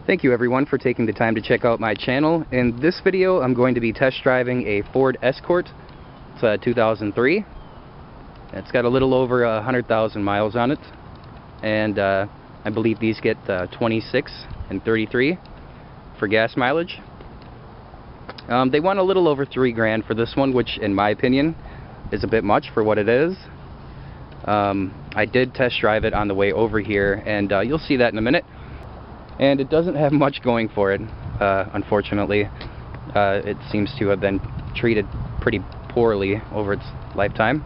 Thank you everyone for taking the time to check out my channel. In this video I'm going to be test driving a Ford Escort. It's a 2003. It's got a little over 100,000 miles on it, and I believe these get 26 and 33 for gas mileage. They want a little over $3 grand for this one, which in my opinion is a bit much for what it is. I did test drive it on the way over here, and you'll see that in a minute. And it doesn't have much going for it, unfortunately. It seems to have been treated pretty poorly over its lifetime.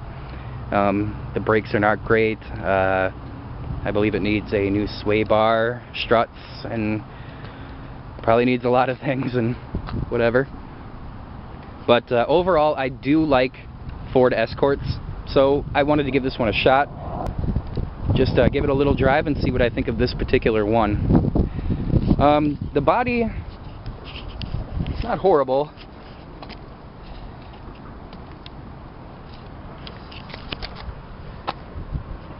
The brakes are not great. I believe it needs a new sway bar, struts, and probably needs a lot of things and whatever. But overall, I do like Ford Escorts, so I wanted to give this one a shot. Just give it a little drive and see what I think of this particular one. The body, it's not horrible.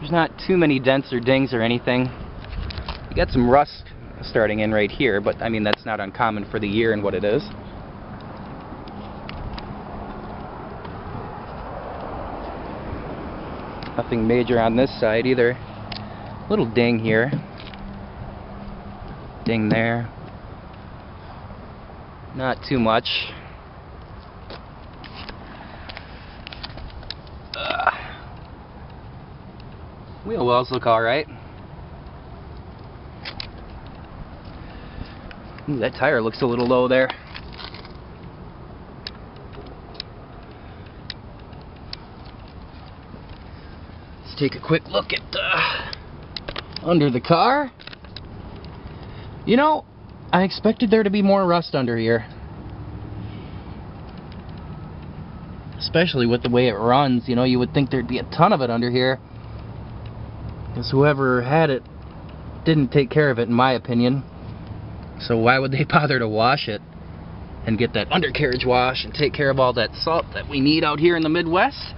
There's not too many dents or dings or anything. You got some rust starting in right here, but I mean that's not uncommon for the year and what it is. Nothing major on this side either. Little ding here. Ding there. Not too much. Wheel wells look alright. Ooh, that tire looks a little low there. Let's take a quick look at under the car. You know, I expected there to be more rust under here. Especially with the way it runs, you know, you would think there'd be a ton of it under here. Because whoever had it didn't take care of it, in my opinion. So why would they bother to wash it and get that undercarriage wash and take care of all that salt that we need out here in the Midwest?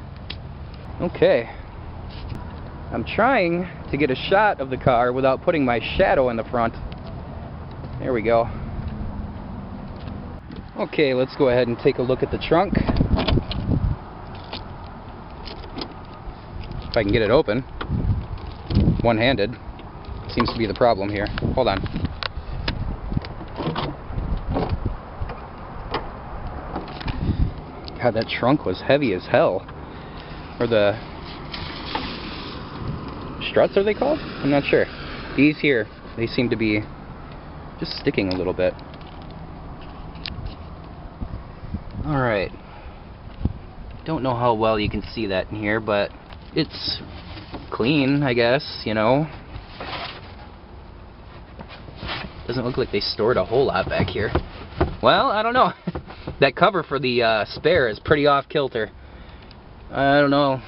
Okay. I'm trying to get a shot of the car without putting my shadow in the front. There we go. Okay, let's go ahead and take a look at the trunk. If I can get it open. One-handed. Seems to be the problem here. Hold on. God, that trunk was heavy as hell. Or the struts, are they called? I'm not sure. These here, they seem to be just sticking a little bit. Alright. Don't know how well you can see that in here, but it's clean, I guess, you know. Doesn't look like they stored a whole lot back here. Well, I don't know. That cover for the spare is pretty off kilter. I don't know.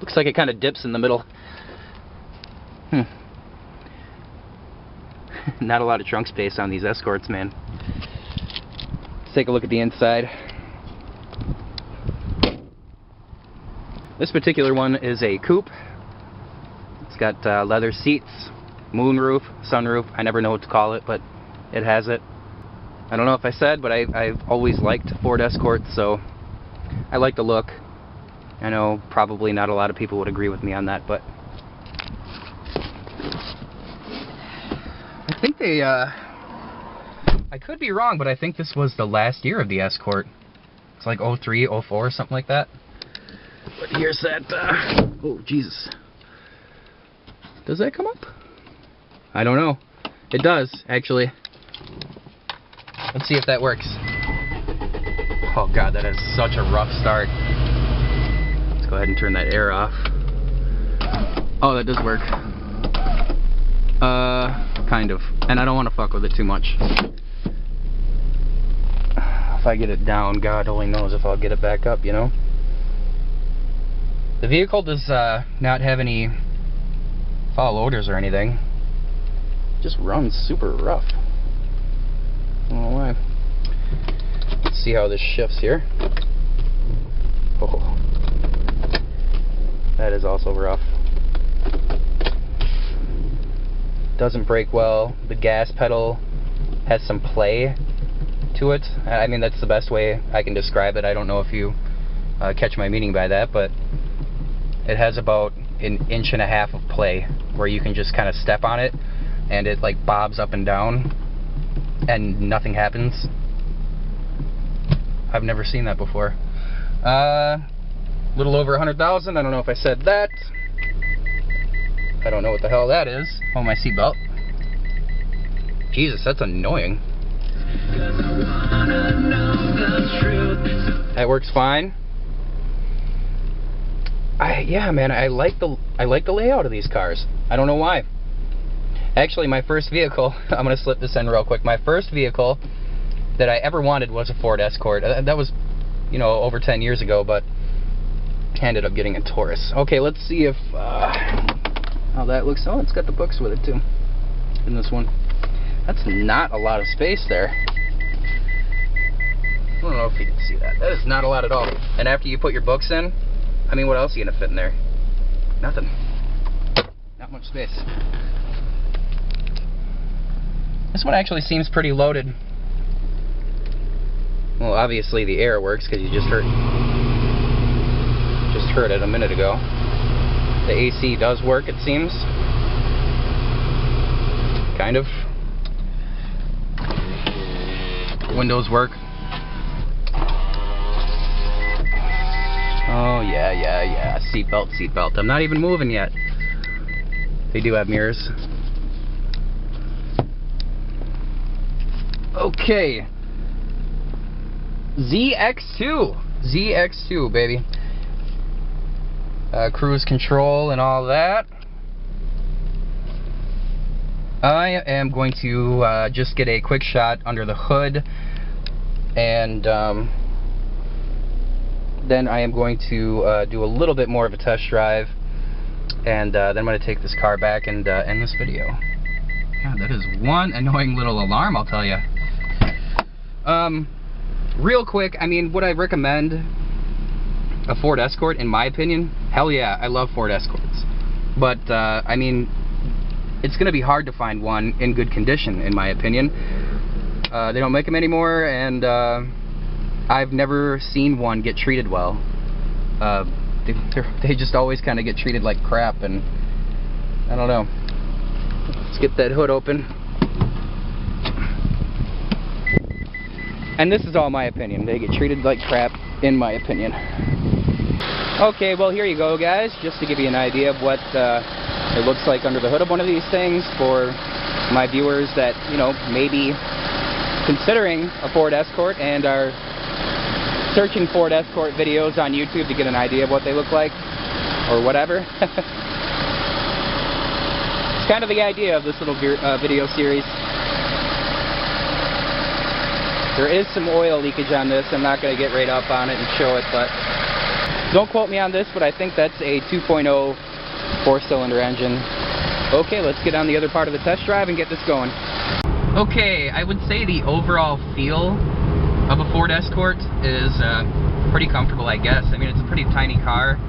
Looks like it kind of dips in the middle. Not a lot of trunk space on these Escorts, man. Let's take a look at the inside. This particular one is a coupe. It's got leather seats, moonroof, sunroof. I never know what to call it, but it has it. I don't know if I said, but I've always liked Ford Escorts, so I like the look. I know probably not a lot of people would agree with me on that, but I think they, I could be wrong, but I think this was the last year of the Escort. It's like 03, 04, something like that. But here's that, oh, Jesus. Does that come up? I don't know. It does, actually. Let's see if that works. Oh God, that is such a rough start. Let's go ahead and turn that air off. Oh, that does work. Kind of. And I don't want to fuck with it too much. If I get it down, God only knows if I'll get it back up, you know? The vehicle does not have any foul odors or anything. It just runs super rough. I don't know why. Let's see how this shifts here. Oh. That is also rough. doesn't brake well. The gas pedal has some play to it. I mean, that's the best way I can describe it. I don't know if you catch my meaning by that, but it has about 1.5 inches of play where you can just kind of step on it and it like bobs up and down and nothing happens. I've never seen that before. Little over 100,000. I don't know if I said that. I don't know what the hell that is. Oh, my seatbelt. Jesus, that's annoying. That works fine. Yeah, man, I like the layout of these cars. I don't know why. Actually, my first vehicle, I'm gonna slip this in real quick. My first vehicle that I ever wanted was a Ford Escort. That was, you know, over 10 years ago, but ended up getting a Taurus. Okay, let's see if how that looks. Oh, it's got the books with it too. In this one, that's not a lot of space there. I don't know if you can see that. That is not a lot at all. And after you put your books in, I mean, what else are you gonna fit in there? Nothing. Not much space. This one actually seems pretty loaded. Well, obviously the air works because you just heard it a minute ago. The AC does work, it seems. Kind of. Windows work. Oh yeah. Seatbelt. I'm not even moving yet. They do have mirrors. Okay. ZX2, baby. Cruise control and all that. I am going to just get a quick shot under the hood, and then I am going to do a little bit more of a test drive, and then I'm going to take this car back and end this video. God, that is one annoying little alarm, I'll tell you. Real quick, I mean, would I recommend a Ford Escort? In my opinion, hell yeah, I love Ford Escorts. But, I mean, it's going to be hard to find one in good condition, in my opinion. They don't make them anymore, and I've never seen one get treated well. They just always kind of get treated like crap, and I don't know. Let's get that hood open. And this is all my opinion. They get treated like crap, in my opinion. Okay, well, here you go, guys. Just to give you an idea of what it looks like under the hood of one of these things for my viewers that, you know, may be considering a Ford Escort and are searching Ford Escort videos on YouTube to get an idea of what they look like, or whatever. It's kind of the idea of this little video series. There is some oil leakage on this. I'm not going to get right up on it and show it, but don't quote me on this, but I think that's a 2.0 4-cylinder engine. Okay, let's get on the other part of the test drive and get this going. Okay, I would say the overall feel of a Ford Escort is pretty comfortable, I guess. I mean, it's a pretty tiny car.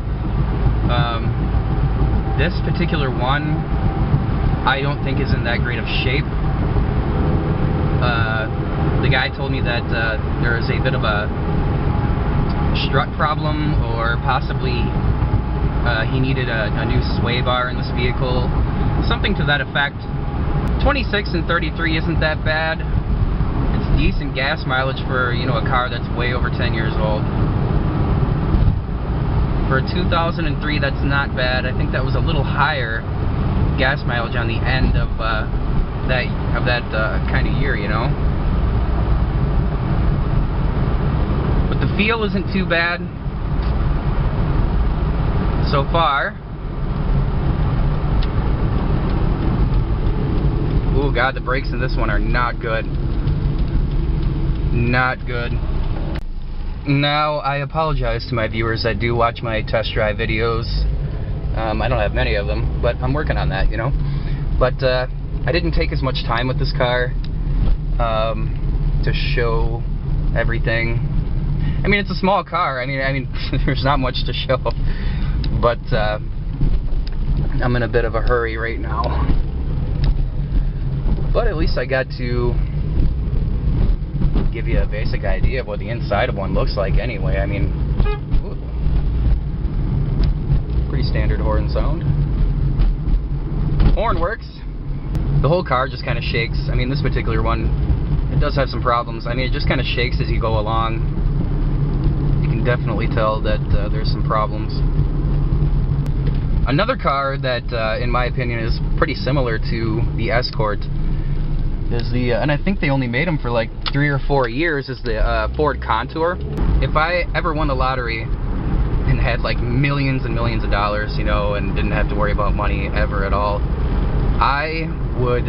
This particular one, I don't think is in that great of shape. The guy told me that there is a bit of a strut problem, or possibly he needed a new sway bar in this vehicle, something to that effect. 26 and 33 isn't that bad. It's decent gas mileage for, you know, a car that's way over 10 years old. For 2003, that's not bad. I think that was a little higher gas mileage on the end of that kind of year, you know. But the feel isn't too bad so far. Oh God, the brakes in this one are not good. Not good. Now, I apologize to my viewers that do watch my test drive videos. I don't have many of them, but I'm working on that, you know. But I didn't take as much time with this car to show everything. I mean, it's a small car. I mean, there's not much to show. But I'm in a bit of a hurry right now. But at least I got to give you a basic idea of what the inside of one looks like anyway. I mean, ooh, pretty standard horn sound. Horn works. The whole car just kind of shakes. I mean, this particular one, it does have some problems. I mean, it just kind of shakes as you go along. You can definitely tell that there's some problems. Another car that, in my opinion, is pretty similar to the Escort is the, and I think they only made them for like 3 or 4 years, is the Ford Contour. If I ever won the lottery and had like millions and millions of dollars, you know, and didn't have to worry about money ever at all, I would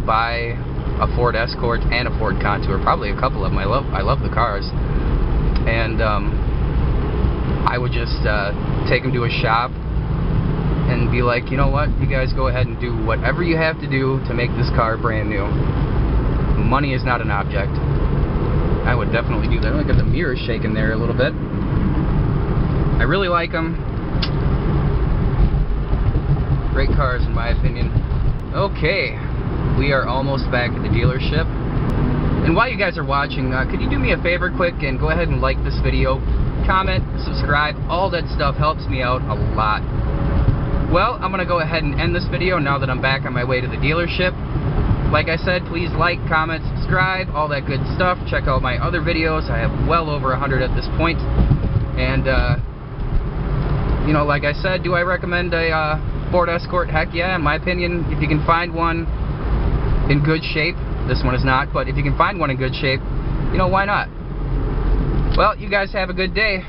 buy a Ford Escort and a Ford Contour, probably a couple of them. I love the cars, and I would just take them to a shop and be like, you know what, you guys go ahead and do whatever you have to do to make this car brand new. Money is not an object. I would definitely do that. Look at the mirrors shaking there a little bit. I really like them. Great cars in my opinion. Okay, we are almost back at the dealership. And while you guys are watching, could you do me a favor quick and go ahead and like this video, comment, subscribe, all that stuff helps me out a lot. Well, I'm going to go ahead and end this video now that I'm back on my way to the dealership. Like I said, please like, comment, subscribe, all that good stuff. Check out my other videos. I have well over 100 at this point. And, you know, like I said, do I recommend a Ford Escort? Heck yeah, in my opinion. If you can find one in good shape, this one is not, but if you can find one in good shape, you know, why not? Well, you guys have a good day.